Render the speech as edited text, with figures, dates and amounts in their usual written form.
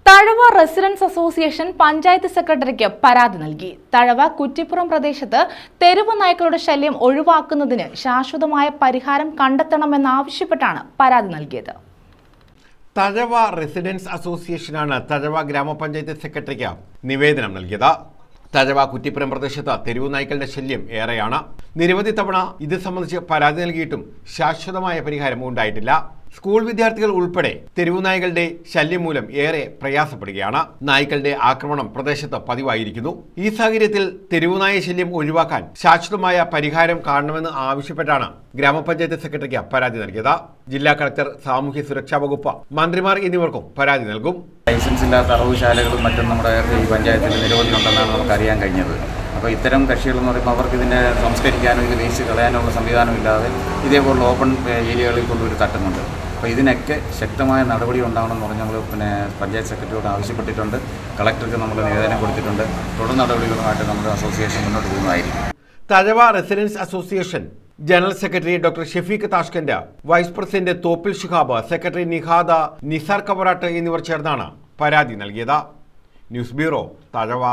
Thazhava residents association panchayat സെക്രട്ടറിക്ക് പരാതി നൽകി. തഴവ കുറ്റിപ്പുറം പ്രദേശത്ത് തെരുവ് നായ്ക്കളുടെ ശല്യം ഒഴിവാക്കുന്നതിന് ശാശ്വതമായ പരിഹാരം കണ്ടെത്തണമെന്നാവശ്യപ്പെട്ടാണ് പരാതി നൽകിയത്. തഴവ റെസിഡൻസ് അസോസിയേഷനാണ് തഴവ ഗ്രാമപഞ്ചായത്ത് സെക്രട്ടറിക്ക് നിവേദനം നൽകിയത്. തഴവ കുറ്റിപ്പുറം പ്രദേശത്ത് തെരുവു നായ്ക്കളുടെ ശല്യം ഏറെയാണ്. നിരവധി തവണ ഇത് സംബന്ധിച്ച് പരാതി നൽകിയിട്ടും ശാശ്വതമായ പരിഹാരം ഉണ്ടായിട്ടില്ല. സ്കൂൾ വിദ്യാർത്ഥികൾ ഉൾപ്പെടെ തെരുവു നായ്ക്കളുടെ ശല്യം മൂലം ഏറെ പ്രയാസപ്പെടുകയാണ്. നായ്ക്കളുടെ ആക്രമണം പ്രദേശത്ത് പതിവായിരിക്കുന്നു. ഈ സാഹചര്യത്തിൽ തെരുവു നായ ശല്യം ഒഴിവാക്കാൻ ശാശ്വതമായ പരിഹാരം കാണണമെന്ന് ആവശ്യപ്പെട്ടാണ് ഗ്രാമപഞ്ചായത്ത് സെക്രട്ടറിക്ക് പരാതി നൽകിയത്. ജില്ലാ കളക്ടർ, സാമൂഹ്യ സുരക്ഷാ വകുപ്പ്, മന്ത്രിമാർ എന്നിവർക്കും പരാതി നൽകും. ലൈസൻസ് ഇല്ലാത്ത അറവുശാലകളും മറ്റും നമ്മുടെ ഈ പഞ്ചായത്തിൽ നിരവധി ഉണ്ടെന്നാണ് നമുക്ക് അറിയാൻ കഴിഞ്ഞത്. അപ്പോൾ ഇത്തരം കക്ഷികളെന്ന് പറയുമ്പോൾ അവർക്ക് ഇതിനെ സംസ്കരിക്കാനോ ഇത് വേസ്റ്റ് കളയാനോ ഉള്ള സംവിധാനമില്ലാതെ ഇതേപോലുള്ള ഓപ്പൺ ഏരിയകളിൽ കൊണ്ടുപോയി തട്ടുന്നുണ്ട്. അപ്പോൾ ഇതിനൊക്കെ ശക്തമായ നടപടി ഉണ്ടാവണമെന്ന് പറഞ്ഞ് നമ്മൾ പഞ്ചായത്ത് സെക്രട്ടറിയോട് ആവശ്യപ്പെട്ടിട്ടുണ്ട്. കളക്ടർക്ക് നമ്മൾ നിവേദനം കൊടുത്തിട്ടുണ്ട്. തുടർ നടപടികളുമായിട്ട് നമ്മുടെ അസോസിയേഷൻ മുന്നോട്ട് പോകുന്നതായിരിക്കും. Thazhava residents association general secretary doctor Shefeeq Tashkent, vice president Thoppil Shihab, secretary Nihada, Nisar Kavarattu എന്നിവർ ചേർന്നാണ് പരാതി നൽകിയത്. News bureau, Thazhava.